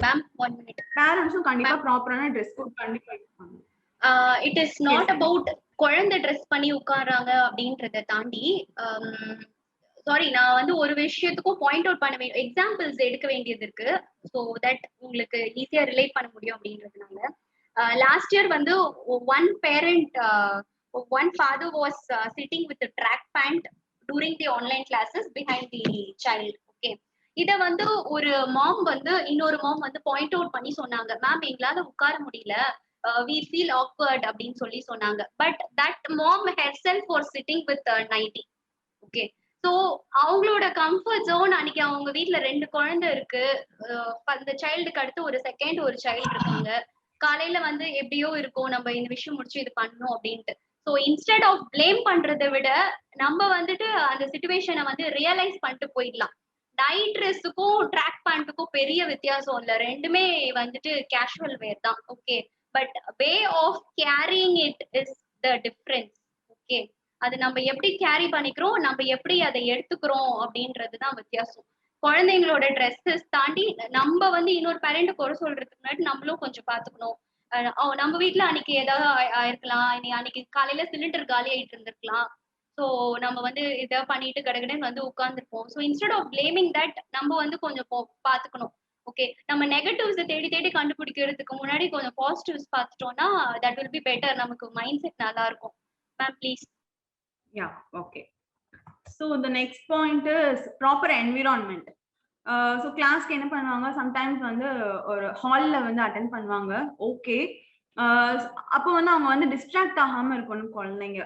மேம் 1 minute. பேரண்ட்ஸும் கண்டிப்பா ப்ராப்பரான ட்ரெஸ் கோட் கண்டிப்பா எடுப்பாங்க. இட் இஸ் நாட் அபவுட் குழந்தை ட்ரெஸ் பண்ணி உட்கார்றாங்க அப்படின்றத தாண்டி சாரி, நான் வந்து ஒரு விஷயத்துக்கும் பாயிண்ட் அவுட் பண்ண வேண்டிய எக்ஸாம்பிள்ஸ் எடுக்க வேண்டியது இருக்கு. ஸோ தட் உங்களுக்கு ஈஸியா ரிலேட் பண்ண முடியும் அப்படின்றதுனால லாஸ்ட் இயர் வந்து one father was sitting with a track pant during the online classes behind the child. Okay, இத வந்து ஒரு மாம் வந்து இன்னொரு மாம் வந்து பாயிண்ட் அவுட் பண்ணி சொன்னாங்க, மேம் எங்களால உட்கார முடியல, we feel awkward அப்படின்னு சொல்லி சொன்னாங்க. But that mom herself was sitting with nightie. Okay, so அவங்களோட கம்ஃபர்ட் ஜோன், அன்னைக்கு அவங்க வீட்ல 2 குழந்தை இருக்கு, அந்த சைல்டுக்கு அடுத்து ஒரு செகண்ட் ஒரு சைல்டு இருக்காங்க, காலையில வந்து எப்படியோ இருக்கும், நம்ம இந்த விஷயம் முடிச்சு இது பண்ணணும் அப்படின்ட்டு. ஸோ இன்ஸ்டெட் ஆஃப் பிளேம் பண்றதை விட நம்ம வந்துட்டு அந்த சிச்சுவேஷனை வந்து ரியலைஸ் பண்ணிட்டு போயிடலாம். நைட் ட்ரெஸ்ஸுக்கும் ட்ராக் பேண்ட்டுக்கும் பெரிய வித்தியாசம் இல்லை, ரெண்டுமே வந்துட்டு கேஷுவல் வேர் தான். Okay, but way of carrying it is the difference. Okay, அது நம்ம எப்படி கேரி பண்ணிக்கிறோம், நம்ம எப்படி அதை எடுத்துக்கிறோம் அப்படின்றதுதான் வித்தியாசம். குழந்தைங்களோட ட்ரெஸ்ஸஸ் தாண்டி நம்ம வந்து இன்னொரு பேரண்ட் குறை சொல்றதுக்கு முன்னாடி நம்மளும் கொஞ்சம் பாத்துக்கணும். நம்ம வீட்டுல அன்னைக்கு ஏதாவது ஆயிருக்கலாம், அன்னைக்கு காலையில சிலிண்டர் காலி ஆயிட்டு இருந்திருக்கலாம். ஸோ நம்ம வந்து இதை பண்ணிட்டு கடகடன்னு வந்து உட்கார்ந்துருப்போம். So instead of blaming that நம்ம வந்து கொஞ்சம் பாத்துக்கணும். ஓகே, நம்ம நெகட்டிவ்ஸ் தேடி தேடி கண்டுபிடிக்கிறதுக்கு முன்னாடி கொஞ்சம் பாசிட்டிவ்ஸ் பார்த்துட்டோம்னா தட் வில் பி பெட்டர், நமக்கு மைண்ட் செட் நல்லா இருக்கும். Ma'am please. Yeah, okay. So the next point is proper environment. So class-க்கு என்ன பண்ணுவாங்க, sometimes வந்து ஒரு ஹால்ல வந்து அட்டெண்ட் பண்ணுவாங்க. ஓகே, அப்போ வந்து அவங்க வந்து டிஸ்ட்ராக்ட் ஆகாம இருக்கணும் குழந்தைங்க.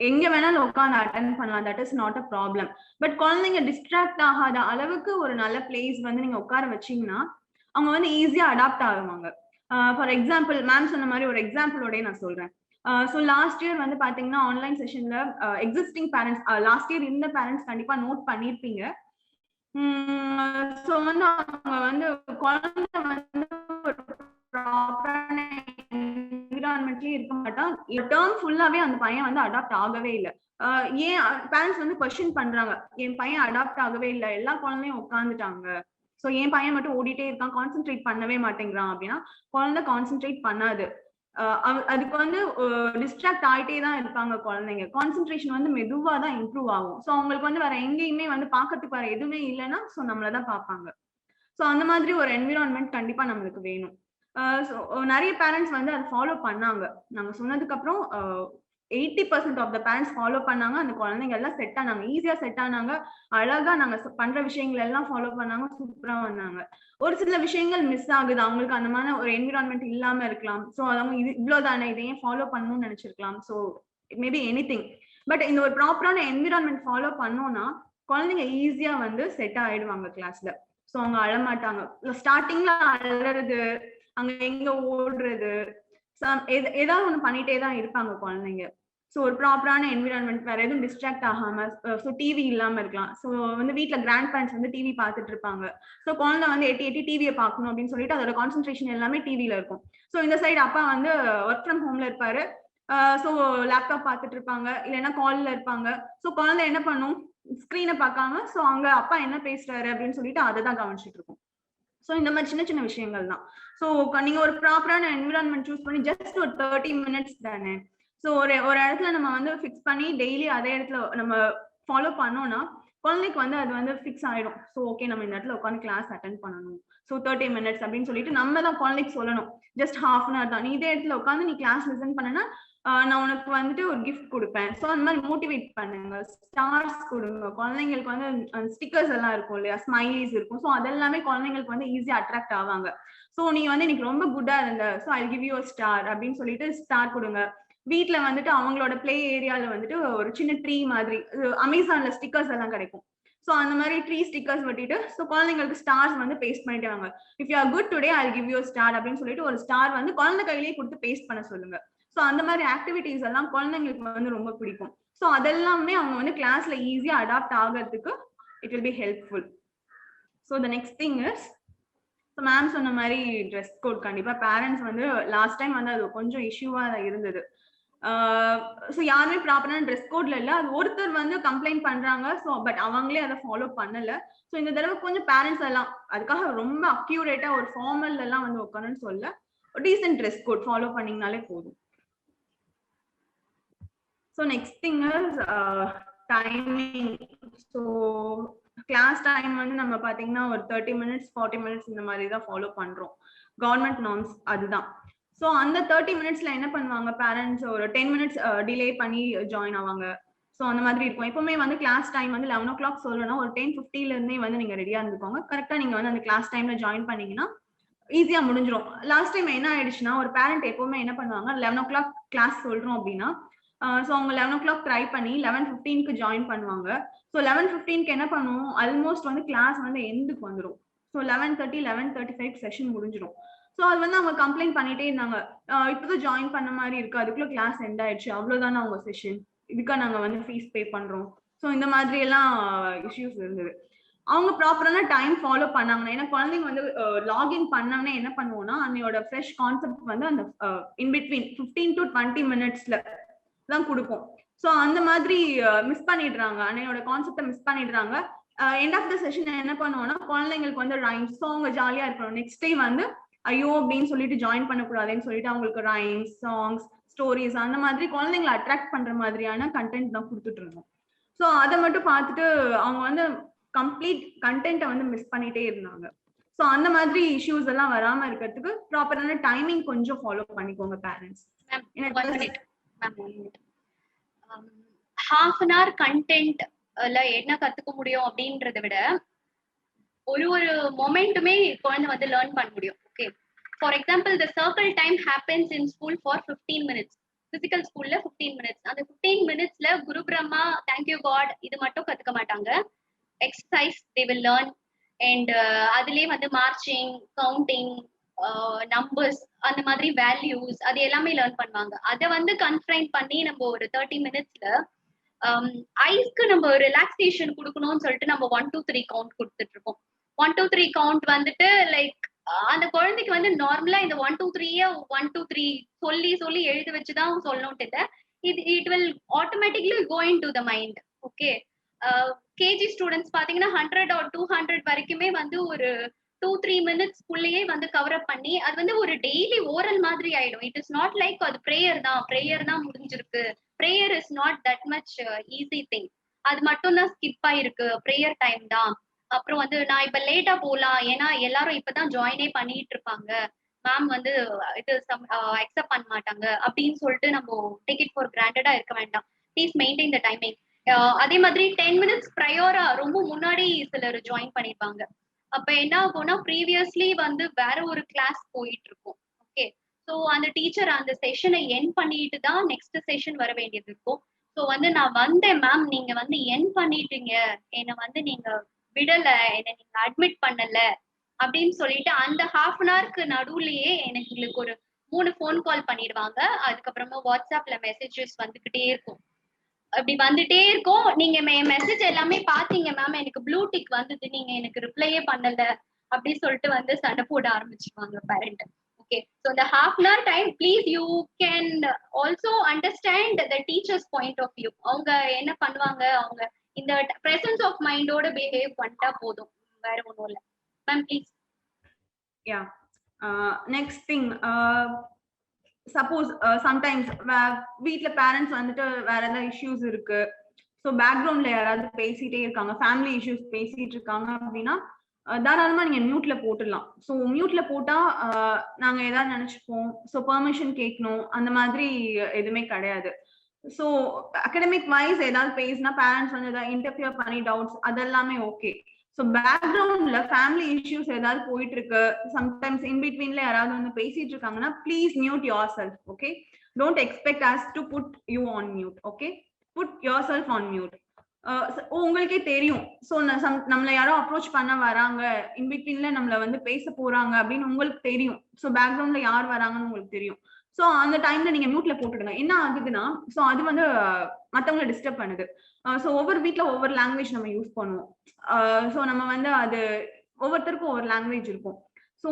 எங்க வேணாலும் உட்காந்து அட்டெண்ட் பண்ணலாம், that is not a problem. But குழந்தைங்க டிஸ்ட்ராக்ட் ஆகாத அளவுக்கு ஒரு நல்ல பிளேஸ் வந்து நீங்க உட்கார வச்சீங்கன்னா அவங்க வந்து ஈஸியா அடாப்ட் ஆகுவாங்க. ஃபார் எக்ஸாம்பிள் மேம் சொன்ன மாதிரி ஒரு எக்ஸாம்பிளோடய நான் சொல்றேன். ஸோ லாஸ்ட் இயர் வந்து பாத்தீங்கன்னா ஆன்லைன் செஷன்ல எக்ஸிஸ்டிங் பேரண்ட்ஸ், லாஸ்ட் இயர் இந்த பேரண்ட்ஸ் கண்டிப்பா நோட் பண்ணிருப்பீங்க. ஸோ வந்து அவங்க வந்து குழந்தை வந்து ஒரு ப்ராப்பரான என்விரான்மெண்ட்லயே இருக்க மாட்டான். டேர்ம் ஃபுல்லாவே அந்த பையன் வந்து அடாப்ட் ஆகவே இல்லை. ஏன் பேரண்ட்ஸ் வந்து கொஸ்டின் பண்றாங்க, என் பையன் அடாப்ட் ஆகவே இல்லை, எல்லா குழந்தையும் உட்காந்துட்டாங்க, ஸோ என் பையன் மட்டும் ஓடிட்டே இருக்கான், கான்சென்ட்ரேட் பண்ணவே மாட்டேங்கிறான் அப்படின்னா குழந்தை கான்சென்ட்ரேட் பண்ணாது. அதுக்கு வந்து டிஸ்ட்ராக்ட் ஆயிட்டே தான் இருப்பாங்க குழந்தைங்க. கான்சென்ட்ரேஷன் வந்து மெதுவா தான் இம்ப்ரூவ் ஆகும். ஸோ அவங்களுக்கு வந்து வேற எங்கேயுமே வந்து பாக்கிறதுக்கு வேற எதுவுமே இல்லைன்னா ஸோ நம்மளதான் பார்ப்பாங்க. ஸோ அந்த மாதிரி ஒரு என்விரான்மெண்ட் கண்டிப்பா நம்மளுக்கு வேணும். ஸோ நிறைய பேரண்ட்ஸ் வந்து அதை ஃபாலோ பண்ணாங்க. நாங்க சொன்னதுக்கு அப்புறம் 80% ஆஃப் த பேரண்ட்ஸ் ஃபாலோ பண்ணாங்க. அந்த குழந்தைங்க எல்லாம் செட் ஆனாங்க, ஈஸியா செட் ஆனாங்க, அழகா நாங்க பண்ற விஷயங்கள் எல்லாம் ஃபாலோ பண்ணாங்க, சூப்பரா வந்தாங்க. ஒரு சில விஷயங்கள் மிஸ் ஆகுது, அவங்களுக்கு அந்த மாதிரி ஒரு என்விரான்மெண்ட் இல்லாம இருக்கலாம். ஸோ அவங்க இது இவ்வளவுதானே, இதையும் ஃபாலோ பண்ணணும்னு நினைச்சிருக்கலாம். So it maybe anything. But இந்த ஒரு ப்ராப்பரான என்விரான்மெண்ட் ஃபாலோ பண்ணோம்னா குழந்தைங்க ஈஸியா வந்து செட் ஆயிடுவாங்க கிளாஸ்ல. ஸோ அவங்க அழமாட்டாங்க. ஸ்டார்டிங்ல அழறது, அங்க எங்க ஓடுறது, ஏதாவது ஒண்ணு பண்ணிட்டே தான் இருப்பாங்க குழந்தைங்க. ஸோ ஒரு ப்ராப்பரான என்விரான்மெண்ட், வேற எதுவும் டிஸ்ட்ராக்ட் ஆகாம, ஸோ டிவி இல்லாம இருக்கலாம். ஸோ வந்து வீட்டுல கிராண்ட் பேரண்ட்ஸ் வந்து டிவி பார்த்துட்டு இருப்பாங்க. ஸோ குழந்தை வந்து எட்டி டிவியை பார்க்கணும் அப்படின்னு சொல்லிட்டு அதோட கான்சென்ட்ரேஷன் எல்லாமே டிவில இருக்கும். ஸோ இந்த சைடு அப்பா வந்து ஒர்க் ஃப்ரம் ஹோம்ல இருப்பாரு, ஸோ லேப்டாப் பார்த்துட்டு இருப்பாங்க, இல்லைன்னா கால்ல இருப்பாங்க. ஸோ குழந்தை என்ன பண்ணும், ஸ்கிரீனை பார்க்காம ஸோ அங்க அப்பா என்ன பேசுறாரு அப்படின்னு சொல்லிட்டு அதை தான் கவனிச்சுட்டு இருக்கும். ஸோ இந்த மாதிரி சின்ன சின்ன விஷயங்கள் தான். ஸோ நீங்க ஒரு ப்ராப்பரான என்விரான்மெண்ட் சூஸ் பண்ணி ஜஸ்ட் ஒரு 30 minutes தானே, ஸோ ஒரு இடத்துல நம்ம வந்து ஃபிக்ஸ் பண்ணி டெய்லி அதே இடத்துல நம்ம ஃபாலோ பண்ணோம்னா குழந்தைக்கு வந்து அது வந்து ஃபிக்ஸ் ஆயிடும். ஸோ ஓகே, நம்ம இந்த இடத்துல உட்காந்து கிளாஸ் அட்டென்ட் பண்ணணும், ஸோ 30 minutes அப்படின்னு சொல்லிட்டு நம்ம தான் குழந்தைக்கு சொல்லணும். ஜஸ்ட் ½ hour தான், நீ இதே இடத்துல உட்காந்து நீ கிளாஸ் லிசன் பண்ணனா நான் உனக்கு வந்துட்டு ஒரு கிஃப்ட் கொடுப்பேன். ஸோ அந்த மாதிரி மோட்டிவேட் பண்ணுங்க, ஸ்டார்ஸ் கொடுங்க குழந்தைங்களுக்கு. வந்து ஸ்டிக்கர்ஸ் எல்லாம் இருக்கும் இல்லையா, ஸ்மைலிஸ் இருக்கும். ஸோ அதெல்லாமே குழந்தைங்களுக்கு வந்து ஈஸியா அட்ராக்ட் ஆவாங்க. ஸோ நீங்க வந்து இன்னைக்கு ரொம்ப குட்டா இருந்த, so I give you star அப்படின்னு சொல்லிட்டு ஸ்டார் கொடுங்க. வீட்டுல வந்துட்டு அவங்களோட பிளே ஏரியால வந்துட்டு ஒரு சின்ன ட்ரீ மாதிரி, அமேசான்ல ஸ்டிக்கர்ஸ் எல்லாம் கிடைக்கும். ஸோ அந்த மாதிரி ட்ரீ ஸ்டிக்கர்ஸ் ஒட்டிட்டு ஸோ குழந்தைங்களுக்கு ஸ்டார்ஸ் வந்து பேஸ்ட் பண்ணிட்டே வாங்க. If you are good today I give you star அப்படின்னு சொல்லிட்டு ஒரு ஸ்டார் வந்து குழந்தை கையிலேயே கொடுத்து பேஸ்ட் பண்ண சொல்லுங்க. ஸோ அந்த மாதிரி ஆக்டிவிட்டிஸ் எல்லாம் குழந்தைங்களுக்கு வந்து ரொம்ப பிடிக்கும். ஸோ அதெல்லாமே அவங்க வந்து கிளாஸ்ல ஈஸியா அடாப்ட் ஆகிறதுக்கு it will be helpful. So the next thing is, so ma'am சொன்ன மாதிரி ட்ரெஸ் கோட் கண்டிப்பா பேரண்ட்ஸ் வந்து லாஸ்ட் டைம் வந்து அது கொஞ்சம் இஷ்யூவா இருந்தது. ஸோ யாருமே ப்ராப்பரான ட்ரெஸ் கோட்ல இல்லை, அது ஒருத்தர் வந்து கம்ப்ளைண்ட் பண்றாங்க. ஸோ பட் அவங்களே அதை ஃபாலோ பண்ணல. ஸோ இந்த தடவை கொஞ்சம் பேரண்ட்ஸ் எல்லாம் அதுக்காக ரொம்ப அக்யூரேட்டா ஒரு ஃபார்மல் எல்லாம் வந்து உட்காரணும்னு சொல்ல, டீசென்ட் ட்ரெஸ் கோட் ஃபாலோ பண்ணீங்கனாலே போதும். So next thing is timing. So class time வந்து நம்ம பாத்தீங்கன்னா ஒரு 30 minutes 40 minutes இந்த மாதிரி தான் ஃபாலோ பண்றோம், கவர்மெண்ட் நார்ம்ஸ் அதுதான். ஸோ அந்த 30 minutesல என்ன பண்ணுவாங்க பேரண்ட்ஸ், ஒரு 10 minutes டிலே பண்ணி ஜாயின் ஆவாங்க. ஸோ அந்த மாதிரி இருக்கும். எப்பவுமே வந்து கிளாஸ் டைம் வந்து 11 o'clock சொல்லணும், ஒரு 10:50 இருந்தே வந்து நீங்க ரெடியா இருந்துக்கோங்க. கரெக்டா நீங்க வந்து அந்த கிளாஸ் டைம்ல ஜாயின் பண்ணீங்கன்னா ஈஸியா முடிஞ்சிடும். லாஸ்ட் டைம் என்ன ஆயிடுச்சுன்னா, ஒரு பேரண்ட் எப்பவுமே என்ன பண்ணுவாங்க, 11 o'clock கிளாஸ் சொல்றோம் அப்படின்னா ஸோ அவங்க 11 o'clock ட்ரை பண்ணி 11:15க்கு ஜாயின் பண்ணுவாங்க. ஸோ 11:15க்கு என்ன பண்ணுவோம், ஆல்மோஸ்ட் வந்து கிளாஸ் வந்து எண்டுக்கு வந்துடும். ஸோ 11:30 11:35 செஷன் முடிஞ்சிடும். ஸோ அது வந்து அவங்க கம்ப்ளைண்ட் பண்ணிட்டே இருந்தாங்க, இப்போதான் ஜாயின் பண்ண மாதிரி இருக்கு, அதுக்குள்ள கிளாஸ் எண்ட் ஆயிடுச்சு, அவ்வளவுதானே அவங்க செஷன், இதுக்கா நாங்க வந்து ஃபீஸ் பே பண்றோம். ஸோ இந்த மாதிரி எல்லாம் இஷ்யூஸ் இருந்தது. அவங்க ப்ராப்பரான டைம் ஃபாலோ பண்ணாங்கன்னா, ஏன்னா குழந்தைங்க வந்து லாகின் பண்ணோம்னா என்ன பண்ணுவோம்னா, அன்னையோட ஃப்ரெஷ் கான்செப்ட் வந்து அந்த இன்பிட்வீன் 15 to 20 minutesல தான் கொடுப்போம். ஸோ அந்த மாதிரி மிஸ் பண்ணிடுறாங்க, அன்னையோட கான்செப்டை மிஸ் பண்ணிடுறாங்க. எண்ட் ஆஃப் த செஷன் என்ன பண்ணுவோம்னா, குழந்தைங்களுக்கு வந்து ரைம்ஸ், ஸோ அவங்க ஜாலியா இருக்கணும். நெக்ஸ்ட் டைம் வந்து ஐயோ அப்படின்னு சொல்லிட்டு ஜாயின் பண்ணக்கூடாதுன்னு சொல்லிட்டு அவங்களுக்கு ரைம்ஸ், சாங்ஸ், ஸ்டோரிஸ் அந்த மாதிரி குழந்தைங்களை அட்ராக்ட் பண்ற மாதிரியான கண்டென்ட் தான் கொடுத்துட்டு இருந்தோம். ஸோ அதை மட்டும் பார்த்துட்டு அவங்க வந்து கம்ப்ளீட் கண்டென்ட்டை வந்து மிஸ் பண்ணிட்டே இருந்தாங்க. ஸோ அந்த மாதிரி இஷ்யூஸ் எல்லாம் வராம இருக்கிறதுக்கு ப்ராப்பரான டைமிங் கொஞ்சம் ஃபாலோ பண்ணிக்கோங்க பேரண்ட்ஸ். half an hour கண்டென்ட்ல என்ன கத்துக்க முடியும் அப்படின்றத விட ஒரு மொமெண்ட்டுமே குழந்தை வந்து லேர்ன் பண்ண முடியும். Okay, for example the circle time happens in school for 15 minutes. Physical ஸ்கூல்ல 15 minutes. அந்த 15 minutesல குரு பிரம்மா, தேங்க்யூ காட் இது மட்டும் கத்துக்க மாட்டாங்க. Exercise they will learn, and அதுலயே வந்து மார்ச்சிங், கவுண்டிங், நம்பர்ஸ், அந்த மாதிரி வேல்யூஸ் அது எல்லாமே லேர்ன் பண்ணுவாங்க. அதை வந்து கன்ஃபைன் பண்ணி நம்ம ஒரு 30 minutesல ஐஸ்க்கு நம்ம ரிலாக்ஸேஷன் கொடுக்கணும்னு சொல்லிட்டு நம்ம 1 2 3 கவுண்ட் கொடுத்துட்டு இருக்கோம். 1 2 3 கவுண்ட் வந்துட்டு லைக் அந்த குழந்தைக்கு வந்து நார்மலா இந்த 1 2 3 1 2 3 சொல்லி எழுதி வச்சுதான் சொல்லணும்ட்டு இல்லை, it will automatically go into the mind. Okay, KG students பாத்தீங்கன்னா 100 or 200 வரைக்குமே வந்து ஒரு 2-3 minutesக்குள்ளேயே வந்து கவர் அப் பண்ணி அது வந்து ஒரு டெய்லி ஓரல் மாதிரி ஆயிடும். இட் இஸ் நாட் லைக் அது ப்ரேயர் தான் முடிஞ்சிருக்கு. Prayer is not that much easy thing. அது மட்டும் தான் ஸ்கிப் ஆயிருக்கு, ப்ரேயர் டைம் தான். அப்புறம் வந்து நான் இப்ப லேட்டா போலாம், ஏன்னா எல்லாரும் இப்பதான் ஜாயினே பண்ணிட்டு இருப்பாங்க, மேம் வந்து இது அக்செப்ட் பண்ண மாட்டாங்க அப்படின்னு சொல்லிட்டு நம்ம டேக் இட் ஃபார் கிராண்டடா இருக்க வேண்டாம். Please maintain the timing. அதே மாதிரி 10 minutes ப்ரையோரா ரொம்ப முன்னாடி சிலர் ஜாயின் பண்ணிருப்பாங்க. அப்ப என்ன ஆகும்னா, ப்ரீவியஸ்லி வந்து வேற ஒரு கிளாஸ் போயிட்டு இருக்கும். ஓகே, ஸோ அந்த டீச்சர் அந்த செஷனை என் பண்ணிட்டு தான் நெக்ஸ்ட் செஷன் வர வேண்டியது இருக்கும். ஸோ வந்து நான் வந்தேன் மேம், நீங்க வந்து என் பண்ணிட்டீங்க, என்னை வந்து நீங்க விடல, என்னை நீங்க அட்மிட் பண்ணல அப்படின்னு சொல்லிட்டு அந்த half an hourக்கு நடுவுலயே எங்களுக்கு ஒரு 3 phone கால் பண்ணிடுவாங்க. அதுக்கப்புறமா வாட்ஸ்அப்ல மெசேஜஸ் வந்துகிட்டே இருக்கும். அப்படி வந்துட்டே இருக்கும். நீங்க மெசேஜ் எல்லாமே பாத்தீங்க மேம், எனக்கு ப்ளூ டிக் வந்தது, நீங்க எனக்கு ரிப்ளையே பண்ணல அப்படி சொல்லிட்டு வந்து சண்டை போட ஆரம்பிச்சுவாங்க பேரண்ட். ஓகே, ஸோ இந்த half an hour time please you can also understand the teachers point of view. அவங்க என்ன பண்ணுவாங்க, அவங்க இந்த பிரசன்ஸ் ஆஃப் மைண்டோட பிஹேவ் பண்ணிட்டா போதும், வேற ஒன்றும் இல்லை. Ma'am please. Yeah, next thing, suppose sometimes வீட்ல பேரண்ட்ஸ் வந்துட்டு வேற ஏதாவது இஷ்யூஸ் இருக்கு, ஸோ பேக்ரவுண்ட்ல யாராவது பேசிட்டே இருக்காங்க, ஃபேமிலி இஷ்யூஸ் பேசிட்டு இருக்காங்க அப்படின்னா தாராளமா நீங்க மியூட்ல போட்டுடலாம். ஸோ மியூட்ல போட்டா நாங்க ஏதாவது நினைச்சுப்போம், ஸோ பெர்மிஷன் கேட்கணும், அந்த மாதிரி எதுவுமே கிடையாது. ஸோ அகடமிக் வைஸ் ஏதாவது பேசினா பேரண்ட்ஸ் வந்து ஏதாவது இன்டர்ஃபியர் பண்ணி டவுட்ஸ் அதெல்லாமே ஓகே. ஸோ பேக்ரவுண்ட்ல ஃபேமிலி இஷ்யூஸ் ஏதாவது போயிட்டு இருக்கு, சம்டைம்ஸ் இன்பிட்வீன்ல யாராவது வந்து பேசிட்டு இருக்காங்கன்னா please mute yourself. Okay, don't expect us to put you on mute. Okay, put yourself on mute. உங்களுக்கே தெரியும், ஸோ நம்மளை யாரோ அப்ரோச் பண்ண வராங்க, இன்பிட்வீன்ல நம்மள வந்து பேச போறாங்க அப்படின்னு உங்களுக்கு தெரியும். ஸோ பேக்ரவுண்ட்ல யார் வராங்கன்னு உங்களுக்கு தெரியும். ஸோ அந்த டைம்ல நீங்க மியூட்ல போட்டுடுங்க. என்ன ஆகுதுன்னா, ஸோ அது வந்து மற்றவங்களை டிஸ்டர்ப் பண்ணுது. ஸோ ஒவ்வொரு வீட்டில் ஒவ்வொரு லாங்குவேஜ் நம்ம யூஸ் பண்ணுவோம். ஸோ நம்ம வந்து அது ஒவ்வொருத்தருக்கும் ஒவ்வொரு லாங்குவேஜ் இருக்கும். ஸோ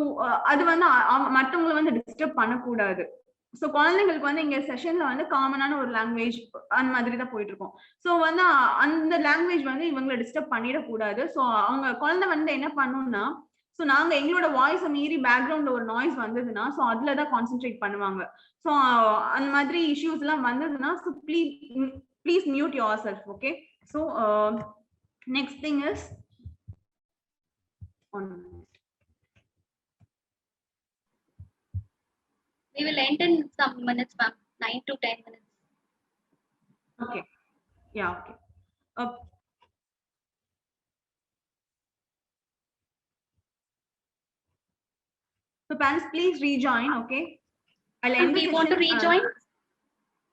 அது வந்து மற்றவங்களை வந்து டிஸ்டர்ப் பண்ணக்கூடாது. ஸோ குழந்தைங்களுக்கு வந்து இங்க செஷன்ல வந்து காமனான ஒரு லாங்குவேஜ் அந்த மாதிரி தான் போயிட்டு இருக்கும். ஸோ வந்து அந்த லாங்குவேஜ் வந்து இவங்களை டிஸ்டர்ப் பண்ணிடக்கூடாது. ஸோ அவங்க குழந்தை வந்து என்ன பண்ணணும்னா, ஸோ நாங்க எங்களோட வாய்ஸை மீறி பேக்ரவுண்ட்ல ஒரு நாய்ஸ் வந்ததுன்னா ஸோ அதுல தான் கான்சென்ட்ரேட் பண்ணுவாங்க. ஸோ அந்த மாதிரி இஷ்யூஸ் எல்லாம் வந்ததுன்னா so please mute your self. Okay. So next thing is we will end in some minutes, ma'am. 9 to 10 minutes. Okay. Yeah. Okay. So parents, please rejoin. Okay. I'll end the we session. Want to rejoin?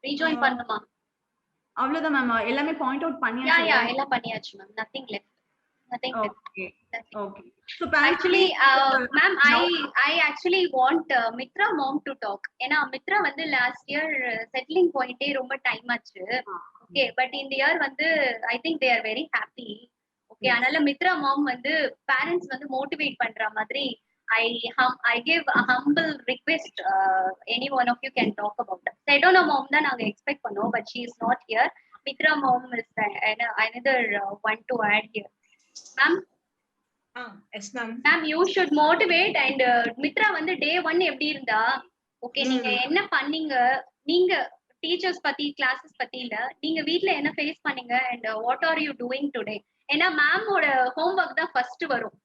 Rejoin பண்ணுமா? அவ்வளவுதான் ma'am. எல்லாமே point out பண்ணியாச்சு. Yeah, எல்லாம் பண்ணியாச்சு ma'am. Nothing left. Okay. Okay. So actually ma'am, I actually want Mitra mom to talk. ஏனா Mitra வந்து last year settling point ரொம்ப time ஆச்சு. Okay, but in the year வந்து I think they are very happy. Okay, அதனால Mitra mom வந்து parents வந்து motivate பண்ற மாதிரி I give a humble request, any one of you can talk about it. Sedona mom தான் நாங்க expect பண்ணோம், but she is not here. Mitra mom is another one to add here. Ma'am, yes ma'am. Ma'am, you should motivate and Mitra வந்து day 1 எப்படி இருந்தா? Okay, நீங்க என்ன பண்ணீங்க? நீங்க டீச்சர்ஸ் பத்தி கிளாसेस பத்தி இல்ல, நீங்க வீட்ல என்ன ஃபேஸ் பண்ணீங்க and what are you doing today? ஏனா மேமோட ஹோம்வொர்க் தான் ஃபர்ஸ்ட் வரும்.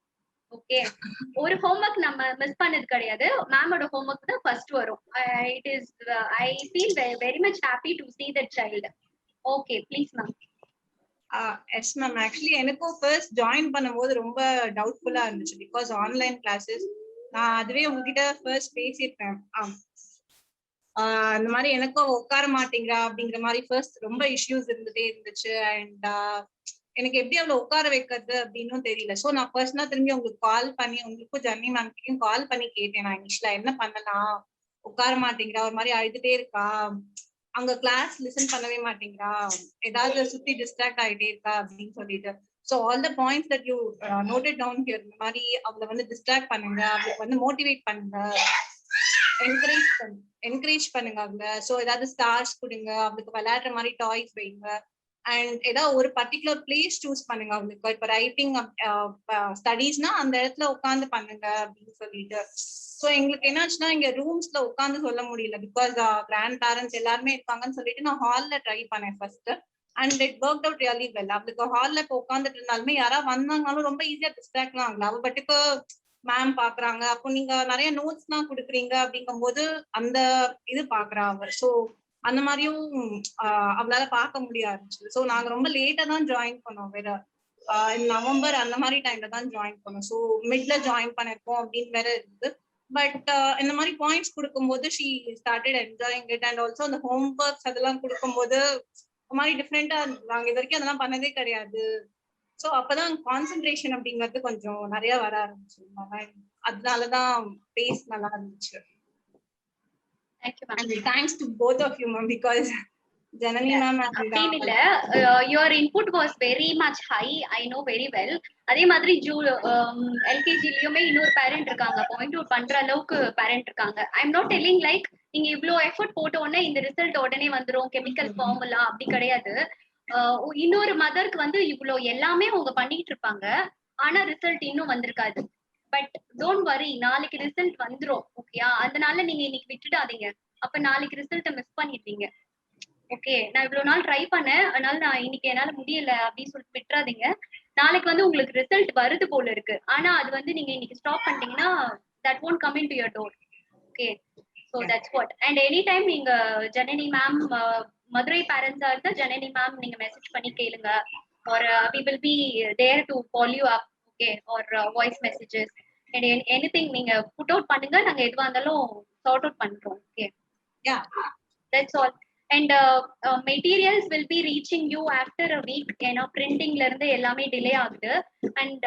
ஓகே, ஒரு ஹோம்வொர்க் நம்ம மிஸ் பண்ணது கிடையாது, மேமோட ஹோம்வொர்க் தான் ஃபர்ஸ்ட் வரும். It is I feel very much happy to see that child. Okay, please ma'am. Yes ma'am. Actually எனக்கும் ஃபர்ஸ்ட் ஜாயின் பண்ணும்போது ரொம்ப டவுட்ஃபுல்லா இருந்துச்சு, பிகாஸ் ஆன்லைன் கிளாஸஸ். நான் அதுவே உங்ககிட்ட ஃபர்ஸ்ட் பேசியிருப்பேன். அந்த மாதிரி எனக்கும் உட்கார மாட்டேங்கிறா அப்படிங்கிற மாதிரி ஃபர்ஸ்ட் ரொம்ப இஷ்யூஸ் இருந்துட்டே இருந்துச்சு. அண்ட் எனக்கு எப்படி அவளை உட்கார வைக்கிறது அப்படின்னும் தெரியல. ஸோ நான் பர்சனலா திரும்பி உங்களுக்கு கால் பண்ணி, உங்களுக்கும் ஜன்னி மேம்கிட்டையும் கால் பண்ணி கேட்டேன். நான் இனிஷியலா என்ன பண்ணலாம், உட்கார மாட்டேங்கிறா, ஒரு மாதிரி அழுதுட்டே இருக்கா, அங்க கிளாஸ் லிசன் பண்ணவே மாட்டேங்கிறா, ஏதாவது சுத்தி டிஸ்ட்ராக்ட் ஆகிட்டே இருக்கா அப்படின்னு சொல்லிட்டு. So all the points that you noted down here, இந்த மாதிரி அவளை வந்து டிஸ்ட்ராக்ட் பண்ணுங்க, அவளுக்கு வந்து மோட்டிவேட் பண்ணுங்க, என்கரேஜ் பண்ணுங்க அவங்கள. ஸோ ஏதாவது ஸ்டார்ஸ் கொடுங்க, அவளுக்கு விளையாடுற மாதிரி டாய்ஸ் வைங்க, அண்ட் ஏதாவது ஒரு பர்டிகுலர் பிளேஸ் சூஸ் பண்ணுங்க அவங்களுக்கு. இப்போ ரைட்டிங் ஸ்டடீஸ்னா அந்த இடத்துல உட்காந்து பண்ணுங்க அப்படின்னு சொல்லிட்டு. ஸோ எங்களுக்கு என்னாச்சுன்னா இங்க ரூம்ஸ்ல உட்காந்து சொல்ல முடியல, பிகாஸ் கிராண்ட் பேரண்ட்ஸ் எல்லாருமே இருக்காங்கன்னு சொல்லிட்டு நான் ஹால்ல ட்ரை பண்ணேன் first. And it work out really well. அவளுக்கு ஹால்ல இப்போ உட்காந்துட்டு இருந்தாலுமே யாராவது வந்தாங்களும் ரொம்ப ஈஸியா டிஸ்ட்ராக்ட்லாம் ஆகல. அவ பட்டுக்கு மேம் பாக்குறாங்க, அப்போ நீங்க நிறைய நோட்ஸ் எல்லாம் கொடுக்குறீங்க அப்படிங்கும் போது அந்த இது பாக்குறா அவர். ஸோ அந்த மாதிரியும் அவளால பார்க்க முடியாது. ஸோ நாங்க ரொம்ப லேட்டா தான் ஜாயின் பண்ணோம், வேற நவம்பர் அந்த மாதிரி டைம்ல தான் ஜாயின் பண்ணோம். ஸோ மிட்ல ஜாயின் பண்ணிருக்கோம் அப்படின்னு வேற இருக்குது. பட் இந்த மாதிரி பாயிண்ட்ஸ் கொடுக்கும்போது she started enjoying it. And also அந்த ஹோம் ஒர்க்ஸ் அதெல்லாம் கொடுக்கும்போது ஒரு மாதிரி டிஃப்ரெண்டா நாங்க இது வரைக்கும் அதெல்லாம் பண்ணதே கிடையாது. ஸோ அப்பதான் கான்சென்ட்ரேஷன் அப்படிங்கிறது கொஞ்சம் நிறைய வர ஆரம்பிச்சு. அதனாலதான் பேஸ் நல்லா இருந்துச்சு. Thank you, ma'am. And thanks to both of you, ma'am, because Janani ma'am and your input was very much high. I know very well. அதே மாதிரி எல்கேஜிலயுமே இன்னொரு பேரண்ட் இருக்காங்க, பாயிண்ட் அவுட் பண்ற அளவுக்கு பேரண்ட் இருக்காங்க. I am not telling like நீங்க இவ்ளோ effort போட்ட உடனே இந்த ரிசல்ட் உடனே வந்துரும், கெமிக்கல் ஃபார்முலா அப்படி கிடையாது. இன்னொரு மதருக்கு வந்து இவ்ளோ எல்லாமே அவங்க பண்ணிட்டு இருப்பாங்க, ஆனா ரிசல்ட் இன்னும் வந்திருக்காது. பட் டோன்ட் வரி, நாளைக்கு ரிசல்ட் வந்துரும். ஓகேயா? அதனால நீங்க இன்னைக்கு விட்டுடாதீங்க, அப்ப நாளைக்கு ரிசல்ட்டை மிஸ் பண்ணிடுவீங்க. ஓகே, நான் இவ்வளவு நாள் ட்ரை பண்ணேன், அதனால நான் இன்னைக்கு என்னால முடியல அப்படின்னு சொல்லிட்டு விட்டுறாதீங்க. நாளைக்கு வந்து உங்களுக்கு ரிசல்ட் வருது போல இருக்கு, ஆனா அது வந்து நீங்க இன்னைக்கு ஸ்டாப் பண்ணிட்டீங்கன்னா that won't come into your door. Okay, so that's what. And anytime நீங்க ஜனனி மேம் மதுரை பேரண்ட்ஸா இருந்தா ஜனனி மேம் நீங்க மெசேஜ் பண்ணி கேளுங்க, or we will be there to follow you up. Okay, or voice messages and anything நீங்க put out பண்ணுங்க, நாங்க எதுவா இருந்தாலும் sort out பண்றோம். Okay, yeah, that's all. And materials will be reaching you after a week. ஏன்னா பிரிண்டிங்ல இருந்து எல்லாமே delay ஆகுது. அண்ட்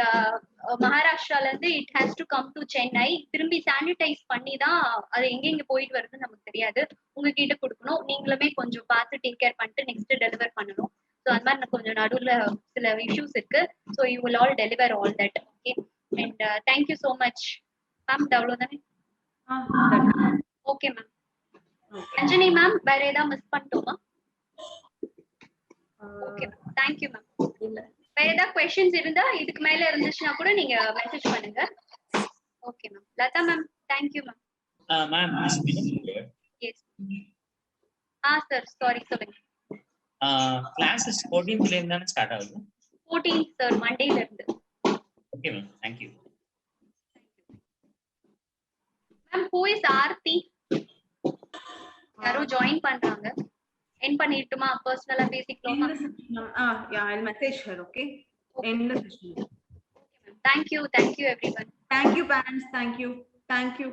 மகாராஷ்டிரால இருந்து it has to come to Chennai. திரும்பி சானிடைஸ் பண்ணி தான் அது எங்க போயிட்டு வருதுன்னு நமக்கு தெரியாது, உங்ககிட்ட கொடுக்கணும். நீங்களுமே கொஞ்சம் பார்த்து டேக் கேர் பண்ணிட்டு நெக்ஸ்ட் டெலிவர் பண்ணணும். ஸோ அந்த மாதிரி கொஞ்சம் நடுவில் சில இஷ்யூஸ் இருக்கு. So you will all deliver all that. Okay, and thank you so much ma'am அவ்வளவுதானே ஓகே மேம் அஞ்சனி மேம் வேற ஏதாவது மிஸ் பண்ணிட்டோமா ஓகே thank you மேம் வேற ஏதாவது क्वेश्चंस இருந்தா இதுக்கு மேல இருந்துச்சுனா கூட நீங்க மெசேஜ் பண்ணுங்க okay ma'am Latha ma'am thank you ma'am ma'am yes sir sorry சொல்லுங்க கிளாसेस 14th ல இருந்து ஸ்டார்ட் ஆகுது 14th சார் மண்டேல இருந்து okay ma'am thank you ma'am who is Aarti யாரோ ஜாயின் பண்றாங்க என் பண்ணிட்டுமா பர்சனலா பேசிக்கலாமா yeah, I'll message her. Okay, end the session. thank you everyone Thank you parents, thank you.